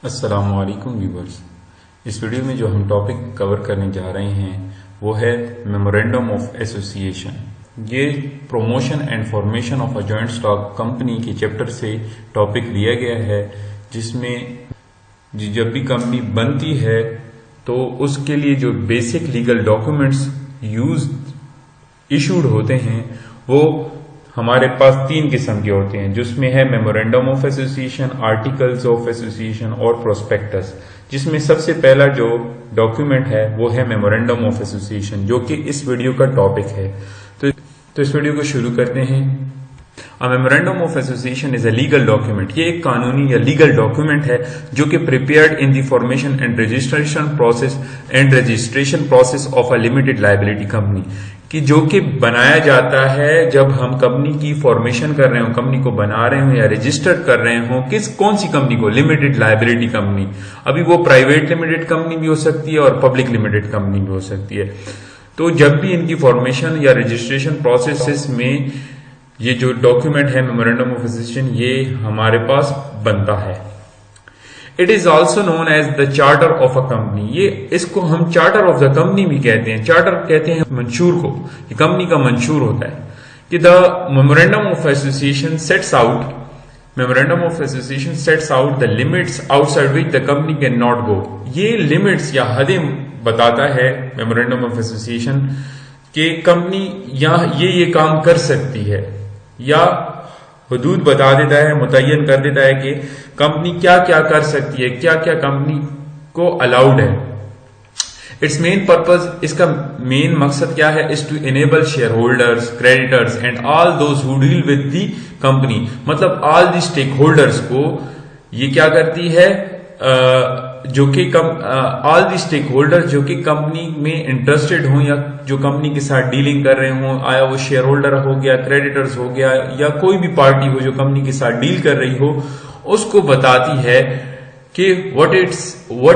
अस्सलामुअलैकुम व्यूवर्स। इस वीडियो में जो हम टॉपिक कवर करने जा रहे हैं वो है मेमोरेंडम ऑफ एसोसिएशन। ये promotion and formation of a joint stock company के चैप्टर से टॉपिक लिया गया है, जिसमें जब भी कंपनी बनती है तो उसके लिए जो बेसिक लीगल डॉक्यूमेंट्स इशूड होते हैं वो हमारे पास 3 किस्म के होते हैं, जिसमें है memorandum of association, articles of association और प्रोस्पेक्टस। जिसमें सबसे पहला जो डॉक्यूमेंट है वो है मेमोरेंडम ऑफ एसोसिएशन, जो कि इस वीडियो का टॉपिक है। तो इस वीडियो को शुरू करते हैं। A memorandum of association is a legal document। ये एक कानूनी या लीगल डॉक्यूमेंट है जो कि prepared in the formation and registration process of a limited liability company, कि जो कि बनाया जाता है जब हम कंपनी की फॉर्मेशन कर रहे हो, कंपनी को बना रहे हो या रजिस्टर कर रहे हो। कौन सी कंपनी को? Limited liability company. अभी वो प्राइवेट लिमिटेड कंपनी भी हो सकती है और पब्लिक लिमिटेड कंपनी भी हो सकती है। तो जब भी इनकी फॉर्मेशन या रजिस्ट्रेशन प्रोसेस में ये जो डॉक्यूमेंट है मेमोरेंडम ऑफ एसोसिएशन, ये हमारे पास बनता है। It is also known as the charter of a company. ये इसको हम चार्टर ऑफ द कंपनी भी कहते हैं। चार्टर कहते हैं मंशूर को, ये कंपनी का मंशूर होता है। कि the memorandum of association sets out the limits outside which the company can not go. ये लिमिट्स या हदें बताता है मेमोरेंडम ऑफ एसोसिएशन कि कंपनी ये काम कर सकती है, या हदूद बता देता है, मुतय्यन कर देता है कि कंपनी क्या क्या कर सकती है, क्या क्या कंपनी को अलाउड है। इट्स मेन पर्पज, इसका मेन मकसद क्या है? Is to enable shareholders, creditors and all those who deal with the company. मतलब ऑल द स्टेक होल्डर्स को ये क्या करती है, जो कि ऑल द स्टेक होल्डर जो कि कंपनी में इंटरेस्टेड हो या जो कंपनी के साथ डीलिंग कर रहे हो, आया वो शेयर होल्डर हो गया, क्रेडिटर्स हो गया, या कोई भी पार्टी हो जो कंपनी के साथ डील कर रही हो, उसको बताती है कि what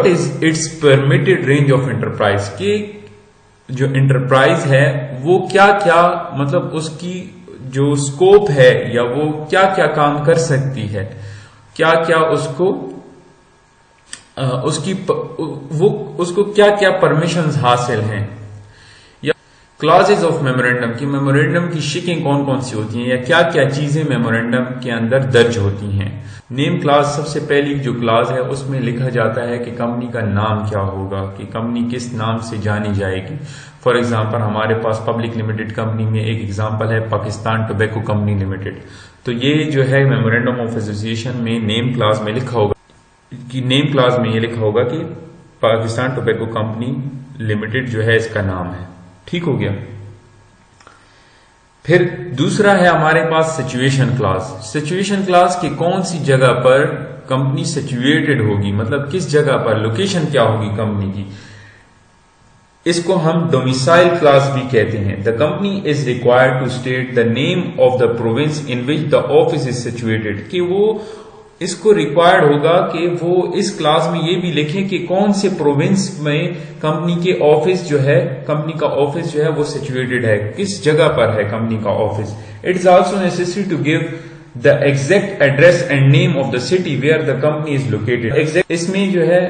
is it's permitted range of enterprise. कि जो एंटरप्राइज है वो क्या क्या, मतलब उसकी जो स्कोप है या वो क्या क्या काम कर सकती है, क्या क्या उसको क्या क्या परमिशंस हासिल हैं। या क्लॉजेज ऑफ मेमोरेंडम, की मेमोरेंडम की शिकें कौन कौन सी होती हैं या क्या क्या चीजें मेमोरेंडम के अंदर दर्ज होती हैं। नेम क्लाज, सबसे पहली जो क्लाज है उसमें लिखा जाता है कि कंपनी का नाम क्या होगा, कि कंपनी किस नाम से जानी जाएगी। फॉर एग्जांपल हमारे पास पब्लिक लिमिटेड कंपनी में एक एग्जांपल है पाकिस्तान टोबैको कंपनी लिमिटेड। तो ये जो है मेमोरेंडम ऑफ एसोसिएशन में नेम क्लाज में लिखा होगा कि नेम क्लास में ये लिखा होगा कि पाकिस्तान टोबैको कंपनी लिमिटेड जो है इसका नाम है। ठीक हो गया। फिर दूसरा है हमारे पास सिचुएशन क्लास। सिचुएशन क्लास की कौन सी जगह पर कंपनी सिचुएटेड होगी, मतलब किस जगह पर, लोकेशन क्या होगी कंपनी की। इसको हम डोमिसाइल क्लास भी कहते हैं। The company is required to state the name of the province in which the office is situated. कि वो इसको रिक्वायर्ड होगा कि वो इस क्लास में ये भी लिखें कि कौन से प्रोविंस में कंपनी के ऑफिस जो है, कंपनी का ऑफिस जो है वो सिचुएटेड है, किस जगह पर है कंपनी का office. It is also necessary to give the exact address and name of the city where the company is located. इसमें जो है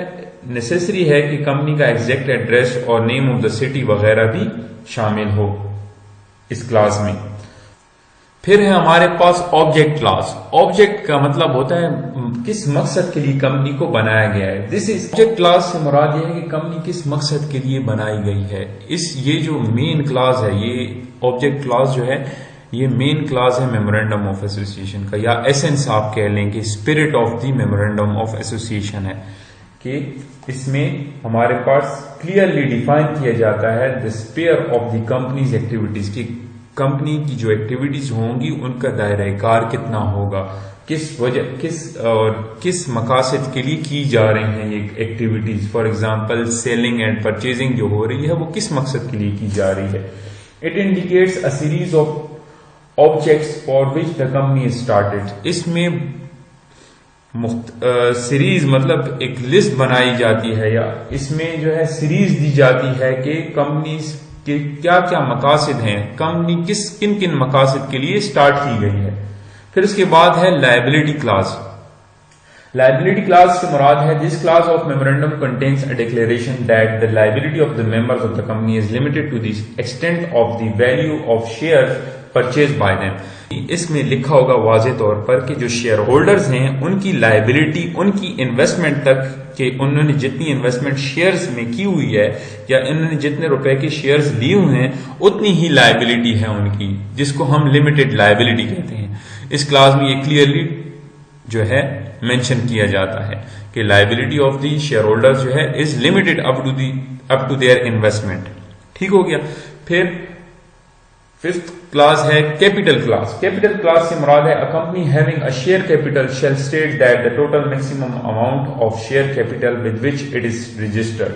नेसेसरी है कि कंपनी का एग्जैक्ट एड्रेस और नेम ऑफ द सिटी वगैरह भी शामिल हो इस क्लास में। फिर है हमारे पास ऑब्जेक्ट क्लास। ऑब्जेक्ट का मतलब होता है किस मकसद के लिए कंपनी को बनाया गया है। दिस इज ऑब्जेक्ट क्लास से मुराद यह है कि कंपनी किस मकसद के लिए बनाई गई है। ये जो मेन क्लास है, ये ऑब्जेक्ट क्लास जो है ये मेन क्लास है मेमोरेंडम ऑफ एसोसिएशन का, या एसेंस आप कह लें कि spirit of the memorandum of association है। कि इसमें हमारे पास क्लियरली डिफाइन किया जाता है the sphere of the companies activities, की कंपनी की जो एक्टिविटीज होंगी उनका दायरा कार कितना होगा, किस मकासद के लिए की जा रही हैं ये activities. For example selling and purchasing जो हो रही है वो किस मकसद के लिए की जा रही है। It indicates a series of objects for which the company is started. इसमें सीरीज मतलब एक लिस्ट बनाई जाती है, या इसमें जो है सीरीज दी जाती है कि कंपनी कि क्या क्या मकासद हैं, कंपनी किन किन मकासद के लिए स्टार्ट की गई है। फिर उसके बाद है लायबिलिटी क्लास। लाइबिलिटी क्लास से मुराद है this class of memorandum contains a declaration that the liability of the members of the company is limited to the extent of the value of shares purchase by them. इसमें लिखा होगा वाज़ेह तौर पर कि जो शेयर होल्डर्स हैं उनकी liability उनकी इन्वेस्टमेंट तक कि उन्होंने जितनी इन्वेस्टमेंट शेयर्स में की हुई है या उन्होंने जितने रुपए के शेयर्स लिए हुए हैं उतनी ही लाइबिलिटी है उनकी, जिसको हम लिमिटेड लाइबिलिटी कहते हैं। इस क्लास में ये क्लियरली जो है मेंशन किया जाता है कि liability of the shareholders जो है is limited up to their investment. ठीक हो गया। फिर फिफ्थ क्लास है कैपिटल क्लास। कैपिटल क्लास से मुराद है a company having a share capital shall state that the total maximum amount of share capital with which it is registered.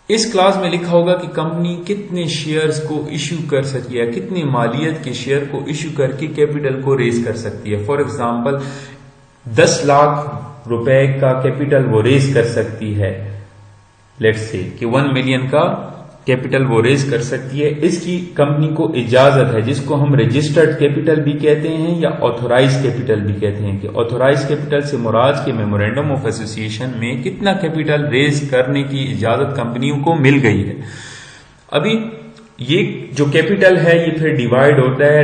इस class में लिखा होगा कि कंपनी कितने शेयर्स को इश्यू कर सकती है, कितनी मालियत के शेयर को इश्यू करके कैपिटल को रेज कर सकती है। फॉर एग्जांपल 10 लाख रुपए का कैपिटल वो रेज कर सकती है, लेट्स से कि 1 मिलियन का कैपिटल वो रेज कर सकती है। इसकी कंपनी को इजाजत है, जिसको हम रजिस्टर्ड कैपिटल भी कहते हैं या ऑथोराइज कैपिटल भी कहते हैं। कि ऑथोराइज कैपिटल से मुराद के मेमोरेंडम ऑफ एसोसिएशन में कितना कैपिटल रेज करने की इजाजत कंपनियों को मिल गई है। अभी ये जो कैपिटल है ये फिर डिवाइड होता है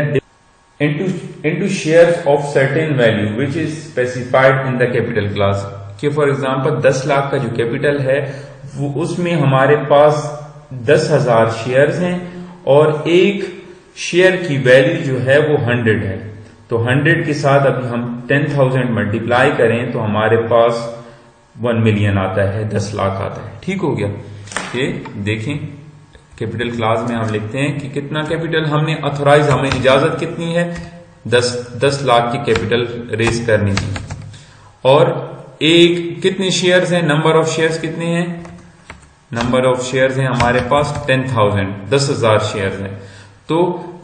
into shares of certain value which is specified in the capital class। कि फॉर एग्जांपल 10 लाख का जो कैपिटल है वो उसमें हमारे पास 10,000 शेयर्स हैं और एक शेयर की वैल्यू जो है वो 100 है। तो 100 के साथ अभी हम 10,000 मल्टीप्लाई करें तो हमारे पास 1 मिलियन आता है, 10 लाख आता है। ठीक हो गया। ये देखें कैपिटल क्लास में हम लिखते हैं कि कितना कैपिटल हमने ऑथोराइज, हमें इजाजत कितनी है 10 लाख की कैपिटल रेज करने की। और एक कितने शेयर्स हैं, नंबर ऑफ शेयर्स कितने हैं, नंबर ऑफ शेयर्स हैं हमारे पास 10,000 शेयर्स हैं। तो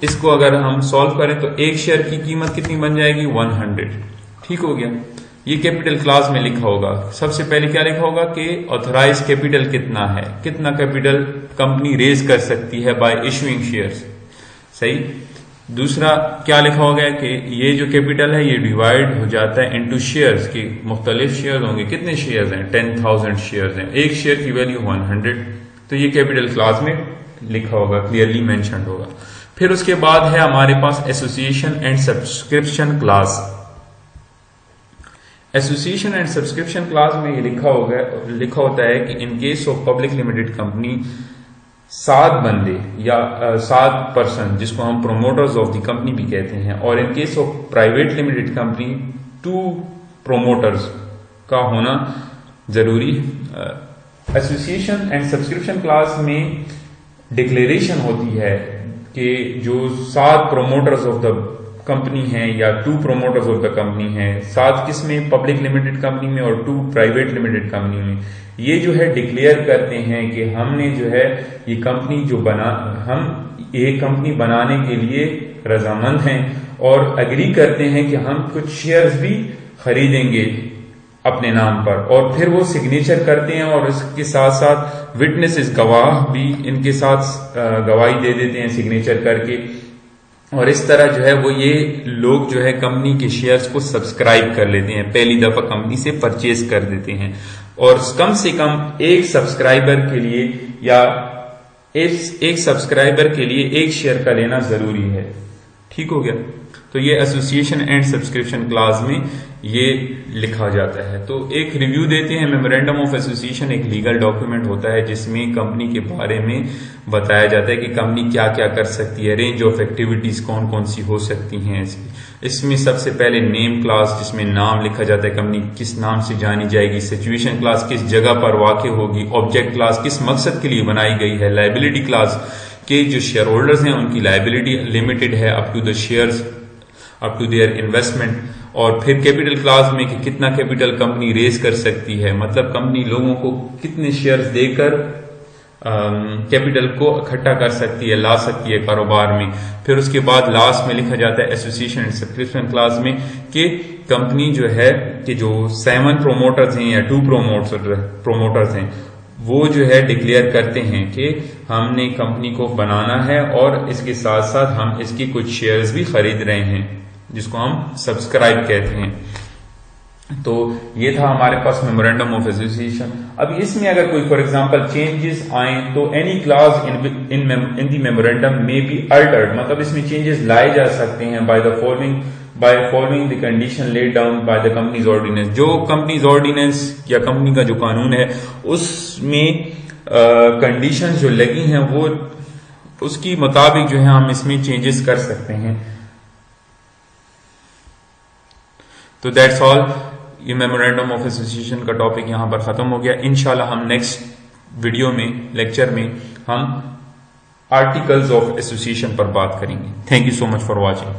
इसको अगर हम सॉल्व करें तो एक शेयर की कीमत कितनी बन जाएगी 100। ठीक हो गया। ये कैपिटल क्लास में लिखा होगा। सबसे पहले क्या लिखा होगा कि ऑथोराइज कैपिटल कितना है, कितना कैपिटल कंपनी रेज कर सकती है बाय इशूइंग शेयर्स। सही। दूसरा क्या लिखा होगा कि ये जो कैपिटल है ये डिवाइड हो जाता है इनटू शेयर्स की, मुख्तलिफ शेयर होंगे। कितने शेयर्स हैं 10,000 शेयर्स हैं, एक शेयर की वैल्यू 100। तो ये कैपिटल क्लास में लिखा होगा, क्लियरली मेंशन्ड होगा। फिर उसके बाद है हमारे पास association and subscription class. Association and subscription class में ये लिखा होता है कि in case of public limited company 7 बंदे या 7 पर्सन, जिसको हम प्रोमोटर्स ऑफ द कंपनी भी कहते हैं, और इन case of private limited company 2 promoters का होना जरूरी। एसोसिएशन एंड सब्सक्रिप्शन क्लास में डिक्लेरेशन होती है कि जो 7 प्रोमोटर्स ऑफ द कंपनी हैं या 2 प्रोमोटर्स ऑफ द कंपनी हैं, 7 किसमें, पब्लिक लिमिटेड कंपनी में और 2 प्राइवेट लिमिटेड कंपनी में, ये जो है डिक्लेयर करते हैं कि हमने जो है ये कंपनी हम ये कंपनी बनाने के लिए रजामंद हैं और एग्री करते हैं कि हम कुछ शेयर्स भी खरीदेंगे अपने नाम पर। और फिर वो सिग्नेचर करते हैं और इसके साथ साथ विटनेसेस, गवाह भी इनके साथ गवाही दे देते हैं सिग्नेचर करके। और इस तरह जो है वो ये लोग जो है कंपनी के शेयर्स को सब्सक्राइब कर लेते हैं, पहली दफा कंपनी से परचेज कर देते हैं। और कम से कम एक सब्सक्राइबर के लिए या एक सब्सक्राइबर के लिए एक शेयर का लेना जरूरी है। ठीक हो गया। तो ये एसोसिएशन एंड सब्सक्रिप्शन क्लास में ये लिखा जाता है। तो एक रिव्यू देते हैं। मेमोरेंडम ऑफ एसोसिएशन एक लीगल डॉक्यूमेंट होता है जिसमें कंपनी के बारे में बताया जाता है कि कंपनी क्या क्या कर सकती है, रेंज ऑफ एक्टिविटीज कौन कौन सी हो सकती हैं। इसमें सबसे पहले नेम क्लास, जिसमें नाम लिखा जाता है कंपनी किस नाम से जानी जाएगी, सिचुएशन क्लास किस जगह पर वाक़ होगी, ऑब्जेक्ट क्लास किस मकसद के लिए बनाई गई है, लाइबिलिटी क्लास के जो शेयर होल्डर्स हैं उनकी लाइबिलिटी लिमिटेड है up to the shares, up to their investment. और फिर कैपिटल क्लास में कि कितना कैपिटल कंपनी रेज कर सकती है, मतलब कंपनी लोगों को कितने शेयर्स देकर कैपिटल को इकट्ठा कर सकती है, ला सकती है कारोबार में। फिर उसके बाद लास्ट में लिखा जाता है एसोसिएशन एंड सब्सक्रिप्शन क्लास में कि कंपनी जो है कि जो 7 प्रोमोटर्स हैं या 2 प्रोमोटर्स हैं वो जो है डिक्लेयर करते हैं कि हमने कंपनी को बनाना है और इसके साथ साथ हम इसकी कुछ शेयर्स भी खरीद रहे हैं, जिसको हम सब्सक्राइब कहते हैं। तो ये था हमारे पास मेमोरेंडम ऑफ एसोसिएशन। अब इसमें अगर कोई फॉर एग्जांपल चेंजेस आए तो any clause in the memorandum में बी अल्टर्ड, मतलब इसमें चेंजेस लाए जा सकते हैं by following the condition laid down by the companies ordinance. जो कंपनीज ऑर्डिनेंस या कंपनी का जो कानून है उसमें कंडीशंस जो लगी हैं वो उसकी मुताबिक जो है हम इसमें चेंजेस कर सकते हैं। तो दैट्स ऑल, ये मेमोरेंडम ऑफ एसोसिएशन का टॉपिक यहां पर खत्म हो गया। इंशाल्लाह हम नेक्स्ट वीडियो में लेक्चर में हम आर्टिकल्स ऑफ एसोसिएशन पर बात करेंगे। Thank you so much for watching.